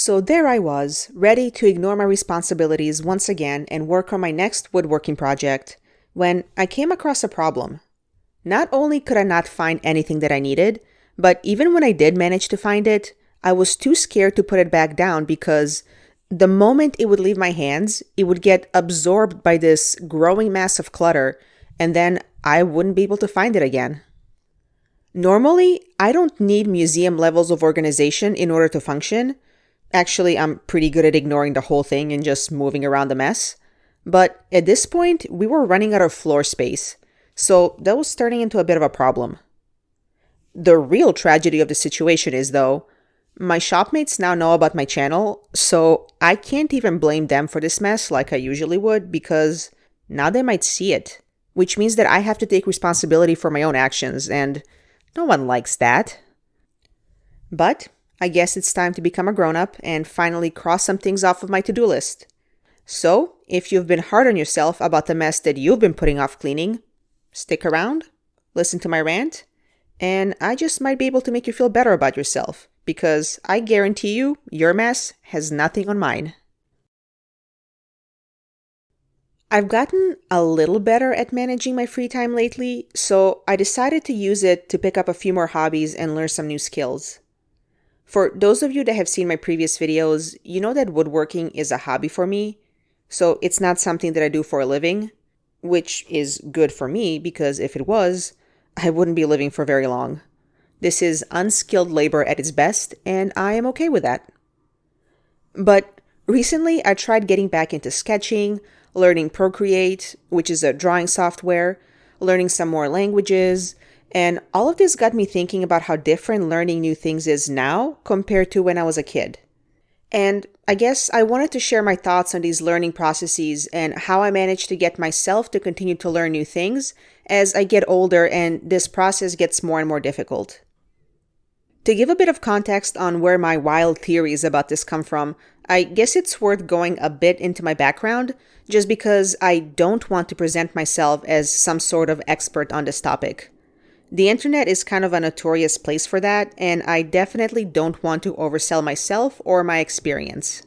So there I was, ready to ignore my responsibilities once again and work on my next woodworking project, when I came across a problem. Not only could I not find anything that I needed, but even when I did manage to find it, I was too scared to put it back down because the moment it would leave my hands, it would get absorbed by this growing mass of clutter, and then I wouldn't be able to find it again. Normally, I don't need museum levels of organization in order to function. Actually, I'm pretty good at ignoring the whole thing and just moving around the mess. But at this point, we were running out of floor space, so that was turning into a bit of a problem. The real tragedy of the situation is, though, my shopmates now know about my channel, so I can't even blame them for this mess like I usually would because now they might see it, which means that I have to take responsibility for my own actions, and no one likes that. But I guess it's time to become a grown-up and finally cross some things off of my to-do list. So, if you've been hard on yourself about the mess that you've been putting off cleaning, stick around, listen to my rant, and I just might be able to make you feel better about yourself, because I guarantee you, your mess has nothing on mine. I've gotten a little better at managing my free time lately, so I decided to use it to pick up a few more hobbies and learn some new skills. For those of you that have seen my previous videos, you know that woodworking is a hobby for me, so it's not something that I do for a living, which is good for me because if it was, I wouldn't be living for very long. This is unskilled labor at its best, and I am okay with that. But recently, I tried getting back into sketching, learning Procreate, which is a drawing software, learning some more languages, and all of this got me thinking about how different learning new things is now compared to when I was a kid. And I guess I wanted to share my thoughts on these learning processes and how I managed to get myself to continue to learn new things as I get older and this process gets more and more difficult. To give a bit of context on where my wild theories about this come from, I guess it's worth going a bit into my background, just because I don't want to present myself as some sort of expert on this topic. The internet is kind of a notorious place for that, and I definitely don't want to oversell myself or my experience.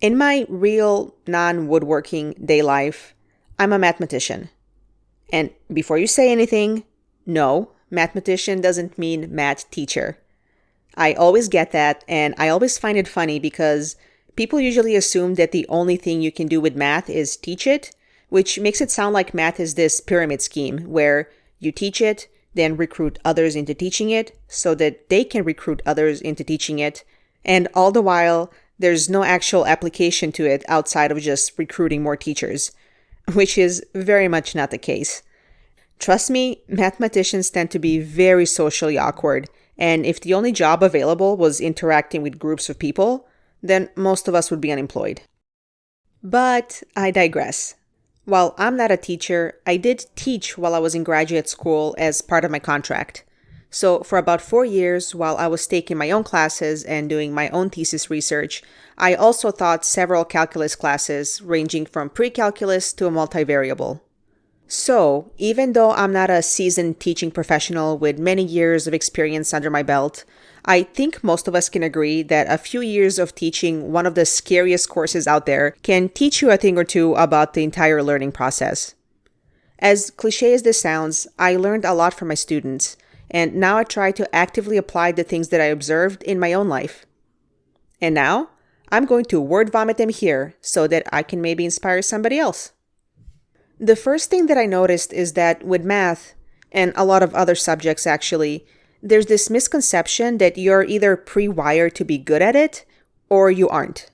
In my real, non-woodworking day life, I'm a mathematician. And before you say anything, no, mathematician doesn't mean math teacher. I always get that, and I always find it funny because people usually assume that the only thing you can do with math is teach it, which makes it sound like math is this pyramid scheme where you teach it, then recruit others into teaching it so that they can recruit others into teaching it, and all the while, there's no actual application to it outside of just recruiting more teachers, which is very much not the case. Trust me, mathematicians tend to be very socially awkward, and if the only job available was interacting with groups of people, then most of us would be unemployed. But I digress. While I'm not a teacher, I did teach while I was in graduate school as part of my contract. So for about 4 years, while I was taking my own classes and doing my own thesis research, I also taught several calculus classes ranging from pre-calculus to a multivariable. So, even though I'm not a seasoned teaching professional with many years of experience under my belt, I think most of us can agree that a few years of teaching one of the scariest courses out there can teach you a thing or two about the entire learning process. As cliche as this sounds, I learned a lot from my students, and now I try to actively apply the things that I observed in my own life. And now, I'm going to word vomit them here so that I can maybe inspire somebody else. The first thing that I noticed is that with math, and a lot of other subjects actually, there's this misconception that you're either pre-wired to be good at it, or you aren't.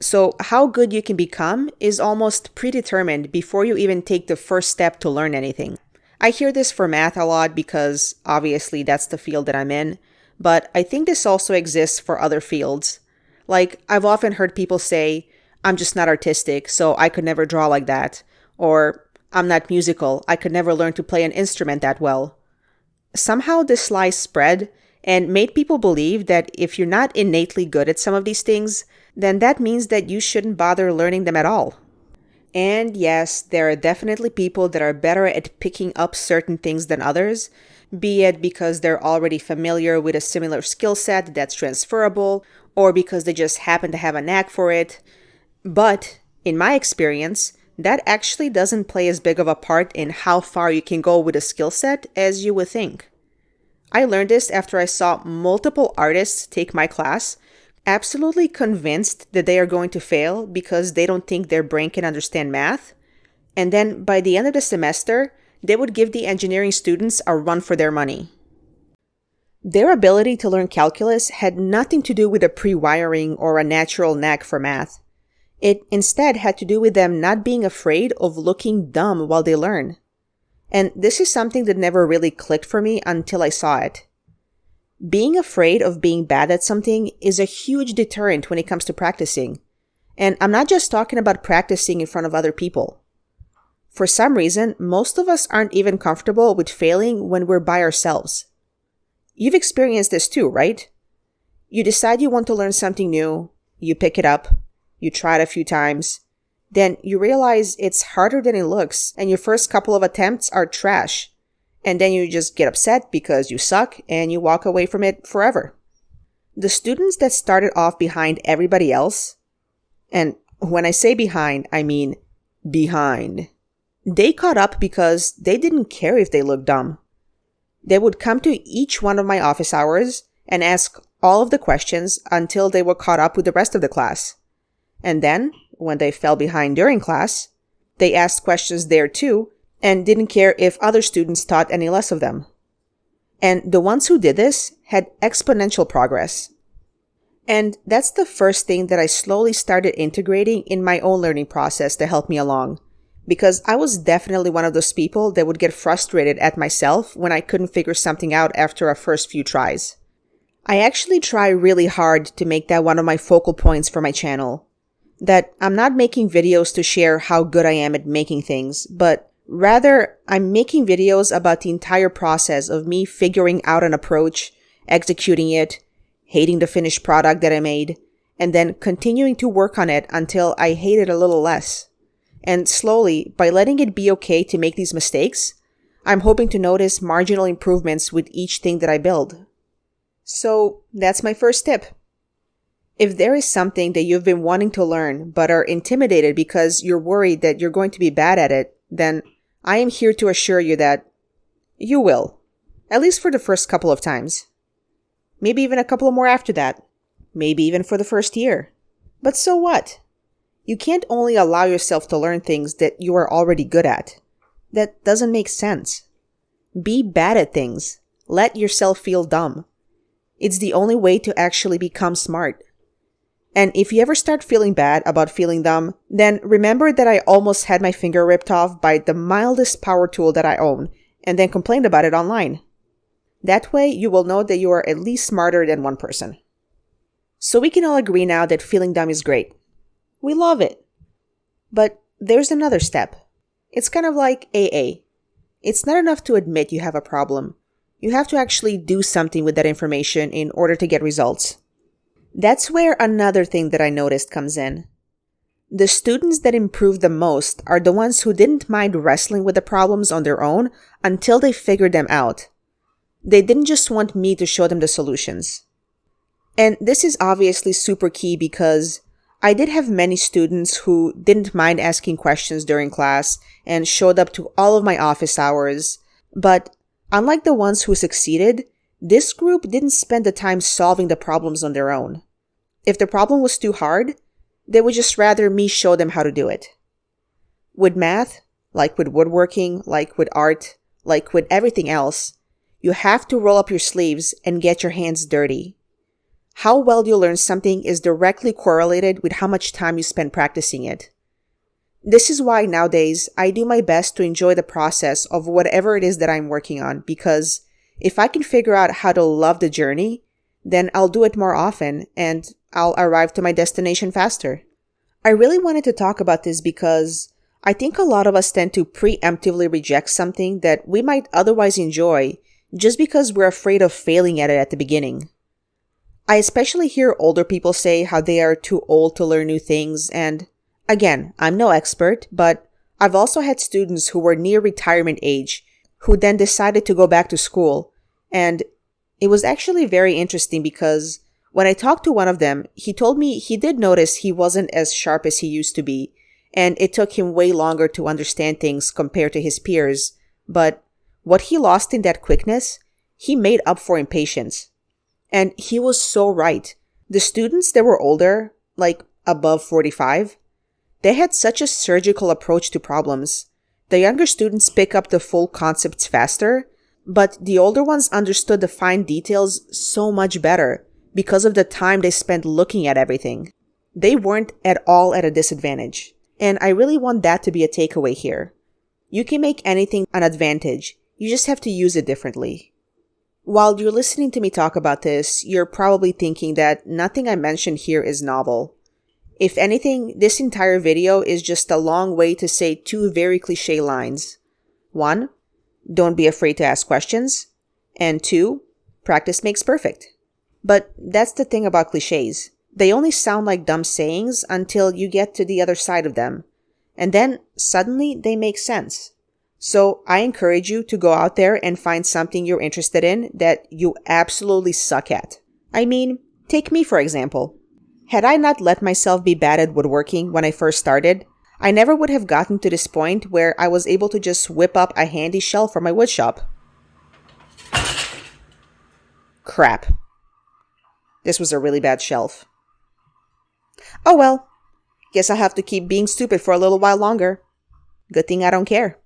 So how good you can become is almost predetermined before you even take the first step to learn anything. I hear this for math a lot because obviously that's the field that I'm in, but I think this also exists for other fields. Like, I've often heard people say, I'm just not artistic, so I could never draw like that. Or, I'm not musical, I could never learn to play an instrument that well. Somehow this lie spread and made people believe that if you're not innately good at some of these things, then that means that you shouldn't bother learning them at all. And yes, there are definitely people that are better at picking up certain things than others, be it because they're already familiar with a similar skill set that's transferable, or because they just happen to have a knack for it. But in my experience, that actually doesn't play as big of a part in how far you can go with a skill set as you would think. I learned this after I saw multiple artists take my class, absolutely convinced that they are going to fail because they don't think their brain can understand math. And then by the end of the semester, they would give the engineering students a run for their money. Their ability to learn calculus had nothing to do with a pre-wiring or a natural knack for math. It instead had to do with them not being afraid of looking dumb while they learn. And this is something that never really clicked for me until I saw it. Being afraid of being bad at something is a huge deterrent when it comes to practicing. And I'm not just talking about practicing in front of other people. For some reason, most of us aren't even comfortable with failing when we're by ourselves. You've experienced this too, right? You decide you want to learn something new, you pick it up, you try it a few times, then you realize it's harder than it looks and your first couple of attempts are trash. And then you just get upset because you suck and you walk away from it forever. The students that started off behind everybody else, and when I say behind, I mean behind, they caught up because they didn't care if they looked dumb. They would come to each one of my office hours and ask all of the questions until they were caught up with the rest of the class. And then, when they fell behind during class, they asked questions there too and didn't care if other students taught any less of them. And the ones who did this had exponential progress. And that's the first thing that I slowly started integrating in my own learning process to help me along. Because I was definitely one of those people that would get frustrated at myself when I couldn't figure something out after our first few tries. I actually try really hard to make that one of my focal points for my channel. That I'm not making videos to share how good I am at making things, but rather I'm making videos about the entire process of me figuring out an approach, executing it, hating the finished product that I made, and then continuing to work on it until I hate it a little less. And slowly, by letting it be okay to make these mistakes, I'm hoping to notice marginal improvements with each thing that I build. So that's my first tip. If there is something that you've been wanting to learn but are intimidated because you're worried that you're going to be bad at it, then I am here to assure you that you will, at least for the first couple of times. Maybe even a couple more after that. Maybe even for the first year. But so what? You can't only allow yourself to learn things that you are already good at. That doesn't make sense. Be bad at things. Let yourself feel dumb. It's the only way to actually become smart. And if you ever start feeling bad about feeling dumb, then remember that I almost had my finger ripped off by the mildest power tool that I own, and then complained about it online. That way, you will know that you are at least smarter than one person. So we can all agree now that feeling dumb is great. We love it. But there's another step. It's kind of like AA. It's not enough to admit you have a problem. You have to actually do something with that information in order to get results. That's where another thing that I noticed comes in. The students that improved the most are the ones who didn't mind wrestling with the problems on their own until they figured them out. They didn't just want me to show them the solutions. And this is obviously super key because I did have many students who didn't mind asking questions during class and showed up to all of my office hours. But unlike the ones who succeeded, this group didn't spend the time solving the problems on their own. If the problem was too hard, they would just rather me show them how to do it. With math, like with woodworking, like with art, like with everything else, you have to roll up your sleeves and get your hands dirty. How well you learn something is directly correlated with how much time you spend practicing it. This is why nowadays I do my best to enjoy the process of whatever it is that I'm working on, because if I can figure out how to love the journey, then I'll do it more often and I'll arrive to my destination faster. I really wanted to talk about this because I think a lot of us tend to preemptively reject something that we might otherwise enjoy just because we're afraid of failing at it at the beginning. I especially hear older people say how they are too old to learn new things, and again, I'm no expert, but I've also had students who were near retirement age who then decided to go back to school. And it was actually very interesting because When I talked to one of them, he told me he did notice he wasn't as sharp as he used to be, and it took him way longer to understand things compared to his peers. But what he lost in that quickness, he made up for in patience. And he was so right. The students that were older, like above 45, they had such a surgical approach to problems. The younger students pick up the full concepts faster, but the older ones understood the fine details so much better because of the time they spent looking at everything. They weren't at all at a disadvantage. And I really want that to be a takeaway here. You can make anything an advantage. You just have to use it differently. While you're listening to me talk about this, you're probably thinking that nothing I mentioned here is novel. If anything, this entire video is just a long way to say two very cliche lines. 1, don't be afraid to ask questions. And 2, practice makes perfect. But that's the thing about cliches. They only sound like dumb sayings until you get to the other side of them. And then suddenly they make sense. So I encourage you to go out there and find something you're interested in that you absolutely suck at. I mean, take me for example. Had I not let myself be bad at woodworking when I first started, I never would have gotten to this point where I was able to just whip up a handy shelf for my woodshop. Crap. This was a really bad shelf. Oh well, guess I'll have to keep being stupid for a little while longer. Good thing I don't care.